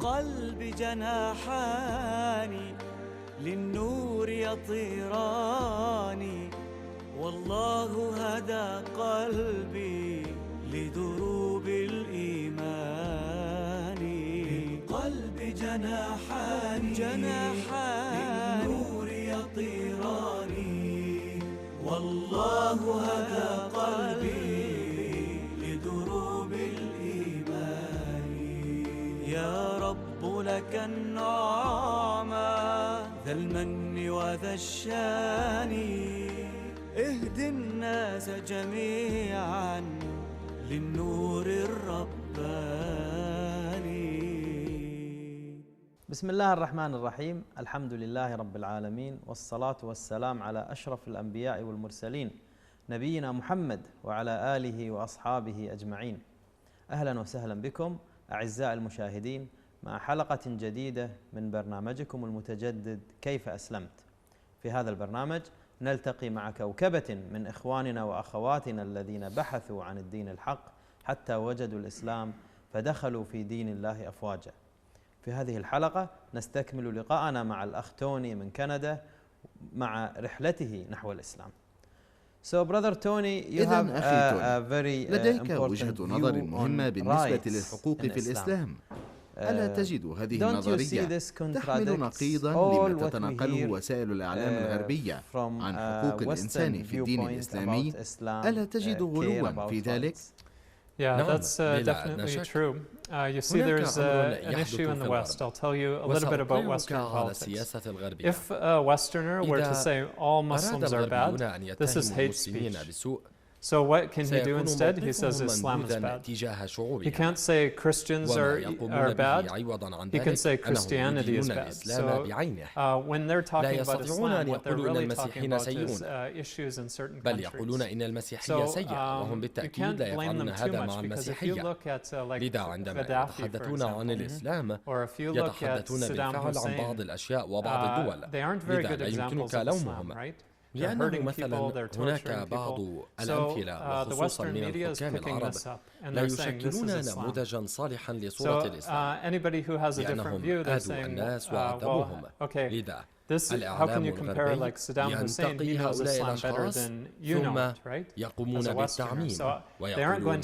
للقلب جناحان للنور يطيران، والله هدى قلبي لدروب الإيمان. للقلب جناحان للنور يطيران، والله هدى قلبي لدروب الإيمان. يا رب لك النعمى ذا المن وذا الشان، اهد الناس جميعا للنور الرباني. بسم الله الرحمن الرحيم. الحمد لله رب العالمين، والصلاة والسلام على أشرف الأنبياء والمرسلين نبينا محمد وعلى آله وأصحابه أجمعين. أهلا وسهلا بكم أعزائي المشاهدين مع حلقة جديدة من برنامجكم المتجدد كيف أسلمت. في هذا البرنامج نلتقي مع كوكبة من إخواننا وأخواتنا الذين بحثوا عن الدين الحق حتى وجدوا الإسلام فدخلوا في دين الله افواجا. في هذه الحلقة نستكمل لقاءنا مع الأخ توني من كندا مع رحلته نحو الإسلام. So brother Tony, you have a very لديك وجهة نظر مهمة بالنسبة للحقوق في الإسلام. ألا تجد هذه النظرية تحمل نقيضا لما تتناقله وسائل الإعلام الغربية عن حقوق الإنسان في الدين الإسلامي؟ ألا تجد غلوا في ذلك؟ Yeah, that's definitely true. You see, there's an issue in the West. I'll tell you a little bit about Western politics. If a Westerner were to say all Muslims are bad, this is hate speech. So what can he do instead? He says Islam is bad. He can't say Christians are bad. He can say Christianity is bad. So when they're talking about Islam, what they're really talking about is issues in certain countries. So you can't blame them too much, because if you look at like Gaddafi, for example, or if you look at Saddam Hussein, they aren't very good examples of Islam, right? لأنه مثلا هناك بعض الأمثلة وخصوصا من الحكام العرب لا يشكلون نموذجا صالحا لصورة الإسلام، لأنهم آذوا الناس وعذبوهم. لذا الإعلام الغربي ينتقي هؤلاء الأشخاص ثم يقومون بالتعميم ويقولون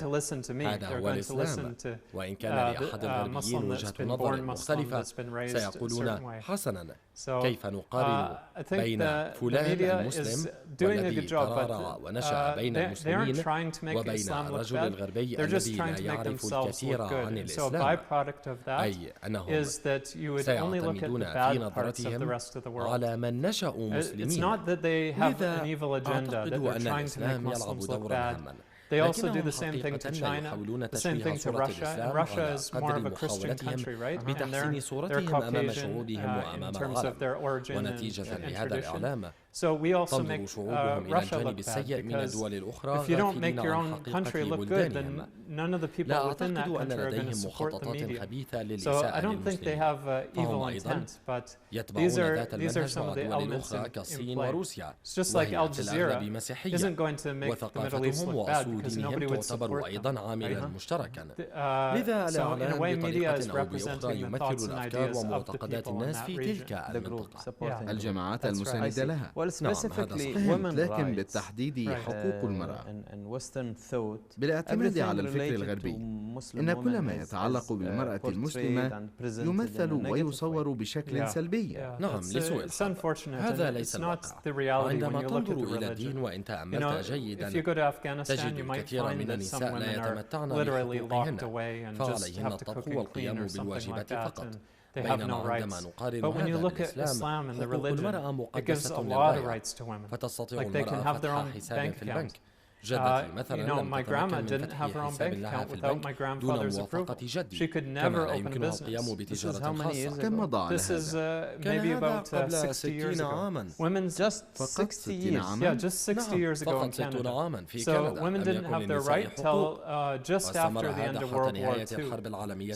هذا هو الإسلام، وإن كان لأحد الغربيين وجهة نظر مختلفة سيقولون حسنا كيف نقارن بين فلان المسلم والذي ترعرع ونشأ بين المسلمين وبين الرجل الغربي الذي لا يعرف الكثير عن الإسلام، أي أنهم سيعتمدون في نظرتهم على من نشأوا مسلمين. لذا أعتقد أن الإسلام يلعب دورا هاما. They also do the same thing to China, the same thing to Russia, and Russia is more of a Christian country, right? And they're Caucasian in terms of their origin and tradition. So we also make Russia look bad, because if you don't make your own country look good, then none of the people within that country are going to support the media. So I don't think they have evil intent, but these are some of the elements in play. It's just like Al Jazeera isn't going to make the Middle East look bad, because nobody would support them. So in a way, media is representing the thoughts and ideas of the people in that region. الجماعات المساندة لها. لكن بالتحديد حقوق المرأة بالاعتماد على الفكر الغربي، إن كل ما يتعلق بالمرأة المسلمة يمثل ويصور بشكل سلبي. نعم، لسوء الحظ هذا ليس الواقع. عندما تنظر إلى الدين وإن تأملت جيدا تجد الكثير من النساء لا يتمتعن بحقوقهن، فعليهن الطبخ والقيام بالواجبات فقط. بينما عندما نقارن هذا الإسلام حقوق المرأة مقدسة للغاية، فتستطيع المرأة فتح حسابا في البنك. جدتي مثلا لم تتمكن من فتح حساب لها في البنك دون موافقة جدي، كما لا يمكنها القيام بتجارة خاصة. كم مضى على هذا؟ كان هذا قبل 60 عاما. فقط 60 عاما؟ just 60 years ago in Canada. So women didn't have their right till just after the end of World War II.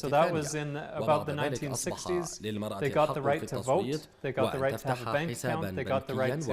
So that was in about the 1960s. They got the right to vote, they got the right to have a bank account, they got the right to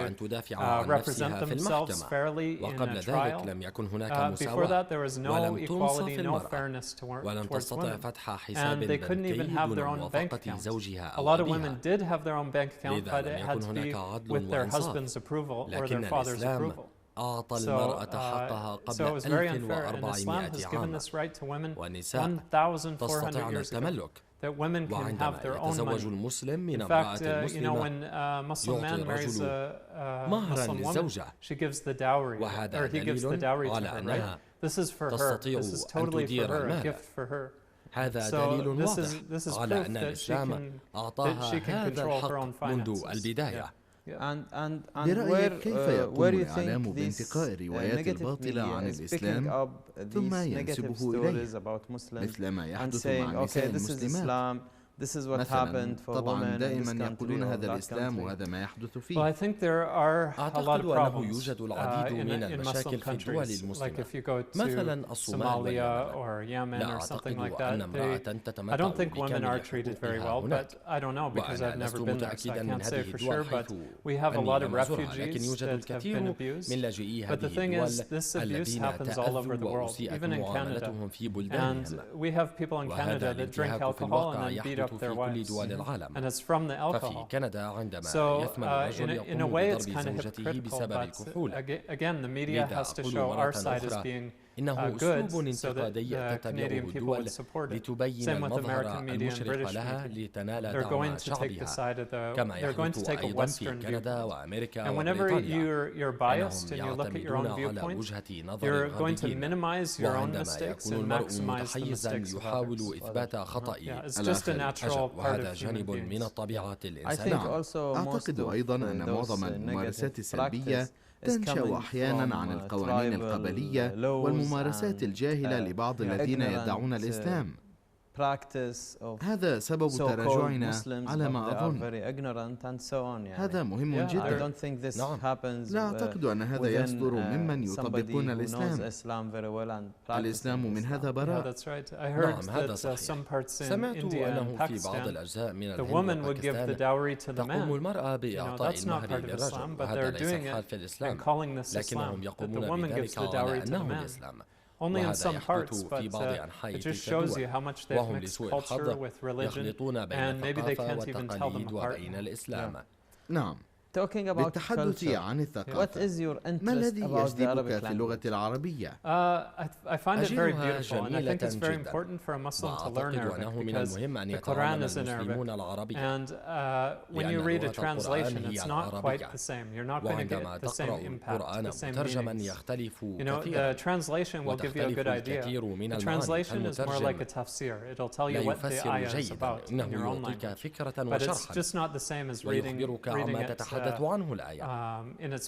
represent themselves fairly in a trial. لم يكن هناك Before مساواة that, there was no ولم تنصف equality, no المرأة fairness ولن towards تستطع women. فتح حساب And they couldn't even بنكي have دون their own bank موافقة account. زوجها A أو lot of women أبيها. did have their own bank account, لذا but لم it had يكن to هناك be عدل with their وإنصاف. husband's approval or لكن their father's الإسلام approval. أعطى So, المرأة حقها so it قبل was very unfair, and 1400 Islam has given عاما، this right to women والنساء 1,400 تستطيعن years ago, التملك. that women can have وعندما their own يتزوج money. المسلم من In امرأة fact, you know, مسلمة when a Muslim man يعطي marries الرجل a مهرا Muslim woman, للزوجة، she gives the dowry, وهذا or he gives the دليل dowry to على her, right? أنها This is for her. تستطيع This is أن totally for تدير her, a المال. gift for her. هذا So دليل this is واضح على proof أن that she الإسلام can أعطاها هذا control her own الحق منذ finances. البداية. And برأيك كيف يقوم where you الإعلام think بانتقاء these الروايات negative الباطلة عن media is picking الإسلام up ثم these negative ينسبه stories إليه، about Muslims مثل ما and يحدث saying, مع النساء okay, this is المسلمات؟ Islam, this is what مثلا happened for طبعا women in this دائما country يقولون or هذا that الإسلام country. وهذا ما يحدث Well, I فيه. think there are a lot أعتقد of أنه problems يوجد العديد من in Muslim المشاكل في الدول countries. Like المسلمة. if you go to مثلا الصومال Somalia واليمن، or Yemen لا or something أعتقد like أن that, امرأة I تتمتع don't think women are بكامل treated very حقوقها well, هناك. but I don't know because وأنا I've never لست been there, so I متأكدا من can't say هذه for الدول sure, but حيث we have a أني lot of لم أزرها، لكن refugees يوجد that have been الكثير abused. من لاجئي But the هذه thing is, الدول this abuse الذين happens all over the تأذوا world, وأسيئت even in Canada. معاملتهم في And بلدانهم. we have people in Canada وهذا that drink الانتهاك في alcohol الواقع and then beat يحدث up في their كل wives. دول العالم. And it's from the ففي alcohol. كندا عندما So يثمن الرجل in a يقوم way it's بضرب kind of زوجته hypocritical, بسبب but الكحول. again the media لذا has to أقول show our مرة side as أخرى being إنه good أسلوب so that انتقادي the تتبعه Canadian people الدول would support it. لتبين Same with المظهر American media and المشرق British لها media. لتنال They're دعم going to take the شعبها، side of the. كما They're going to يحدث take a أيضا في Western كندا viewpoint. وأمريكا And whenever وبريطانيا، you're biased and you أنهم look at your own يعتمدون على viewpoint, وجهة نظر you're going to الغربيين. minimize your own وعندما mistakes يكون and المرء maximize the متحيزا mistakes of يحاول others. إثبات خطئ Yeah, it's just a natural part وهذا of human جانب من beings. الطبيعة I think الإنسانية. also أعتقد أيضا أن معظم الممارسات السلبية تنشأ أحيانا عن القوانين القبلية والممارسات الجاهلة لبعض الذين يدعون الإسلام. هذا سبب تراجعنا على ما أظن. هذا مهم جدا. لا أعتقد أن هذا يصدر ممن يطبقون الإسلام. الإسلام من هذا براء. نعم هذا صحيح. سمعت أنه في بعض الأجزاء من الهند وباكستان تقوم المرأة بإعطاء المهر للرجل، وهذا ليس الحال في الإسلام، لكنهم يقومون بذلك على أنه الإسلام. Only in some parts, but it just shows you how much they've mixed culture with religion, and maybe they can't even tell them apart. نعم. بالتحدث عن الثقافة، ما الذي يجذبك في اللغة العربية؟ I find it very beautiful, and I think it's very important for a Muslim to learn Arabic because the Quran is in Arabic, and when you read a translation, it's not quite the same. You're not going to get the same impact, the same meanings. You know, the translation will give you a good idea. The translation is more like a tafsir. It'll tell you what the ayah is about in your own language, but it's just not the same as reading it عنه الآية.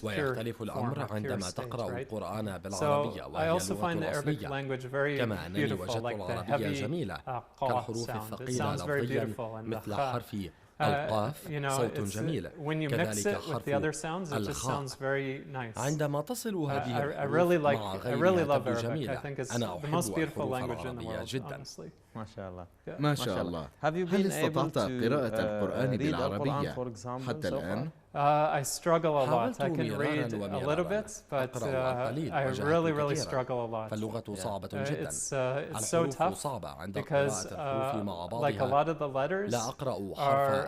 ويختلف الأمر عندما تقرأ القرآن بالعربية وهي اللغة الأصلية، كما أنني وجدت العربية جميلة كالحروف الثقيلة لفظيا مثل حرف القاف صوت جميل، كذلك حرف الخاء. عندما تصل هذه الحروف مع غيرها تبدو جميلة. أنا أحب الحروف العربية جدا. ما شاء الله. ما شاء الله. هل استطعت قراءة القرآن بالعربية حتى الآن؟ I struggle a lot. I can read a little bit, but I really struggle a lot. فاللغة صعبة جدا. It's so tough because like a lot of the letters لا أقرأ حرف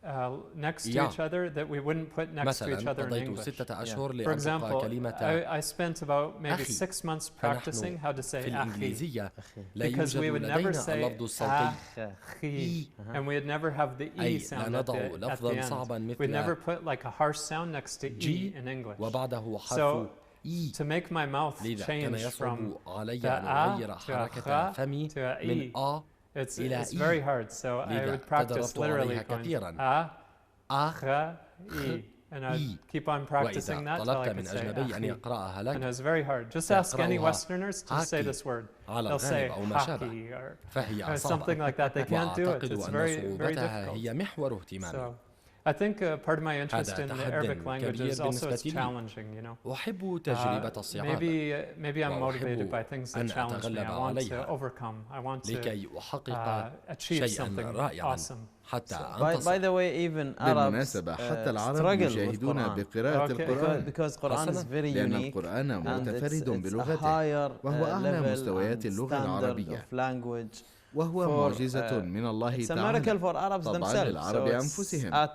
are next to each other that we wouldn't put next to each other in English. For example, I spent about maybe 6 months practicing how to say أخي, because we would never say أخي, and we'd never have the E sound at the end. We'd never put like a harsh sound next to E in English. So to make my mouth change from the A to a E, it's very hard, so I would practice literally going E, and I'd keep on practicing that till I could say and it was very hard. Just ask any Westerners to say this word. They'll say haki or something like that. They can't do it. It's very difficult. So I think part of my interest in the Arabic language is also it's challenging, you know. أحب تجربة الصعاب. Maybe I'm motivated by things that challenge me. I want to overcome. I want to achieve something awesome. حتى By the way, even بالمناسبة حتى العرب يجاهدون بقراءة القرآن لأن القرآن متفرد بلغته وهو أعلى مستويات اللغة العربية وهو معجزة من الله تعالى طبعا للعرب أنفسهم،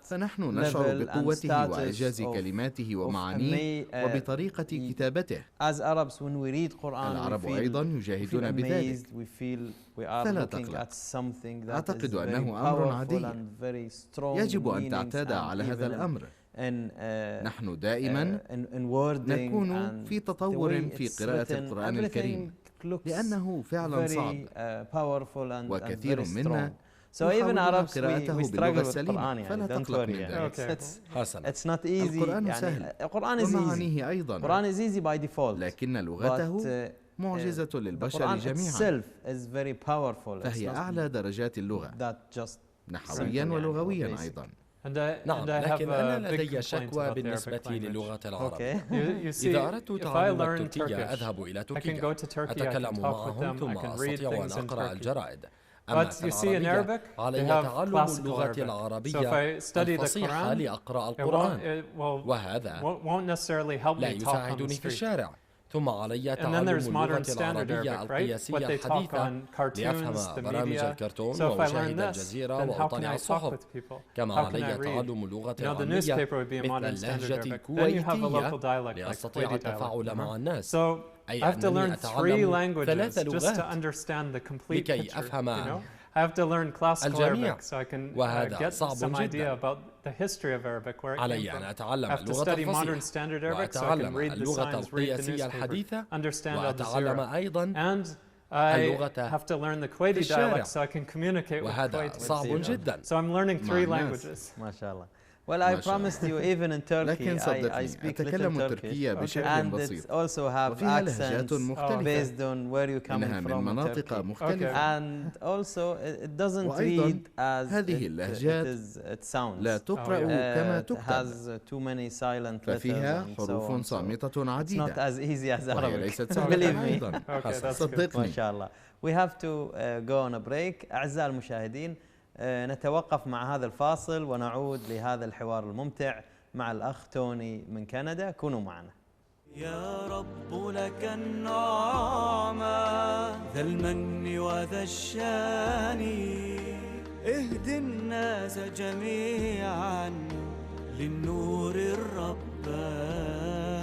فنحن نشعر بقوته وإعجاز كلماته ومعانيه وبطريقة كتابته. العرب أيضا يجاهدون بذلك، فلا تقلق. أعتقد أنه أمر عادي، يجب أن تعتاد على هذا الأمر. نحن دائما نكون في تطور في قراءة القرآن الكريم لأنه فعلا صعب وكثير منا يحاولون قراءته باللغة السليمة، فلا تقلق من ذلك. القرآن سهل ومعانيه أيضا، لكن لغته معجزة للبشر جميعا، فهي أعلى درجات اللغة نحويا ولغويا أيضا. نعم، لكن أنا لدي شكوى بالنسبة للغة العربية. إذا أردت تعلم التركية أذهب إلى تركيا، أتكلم معهم ثم أستطيع أن أقرأ الجرائد. أما في العربية علي تعلم اللغة العربية الفصيحة لأقرأ القرآن، وهذا لا يساعدني في الشارع. ثم علي تعلم اللغة العربية القياسية الحديثة لأفهم برامج الكرتون وأشاهد الجزيرة وأطلع الصحف. كما علي تعلم اللغة العامية مثل اللهجة الكويتية لأستطيع التفاعل مع الناس. أي أنني أتعلم 3 لغات لكي أفهم الجميع، وهذا صعب جدا. علي أن أتعلم اللغة الفصيحة وأتعلم اللغة القياسية الحديثة وأتعلم أيضا اللغة في الشارع، وهذا صعب جدا. ما شاء الله. Well, I promised you even in Turkey I speak little Turkish and it also have accents based on where you come from in Turkey. And also it doesn't read as it sounds. لا تقرأ كما تكتب. It has too many silent letters. ففيها حروف صامتة عديدة. It's not as easy as Arabic. ليست سهلة أيضا. صدقني. ما شاء الله. We have to go on a break. أعزائي المشاهدين، نتوقف مع هذا الفاصل ونعود لهذا الحوار الممتع مع الأخ توني من كندا. كونوا معنا. يا رب لك النعمة ذا المن وذا الشان، اهد الناس جميعا للنور الرباني.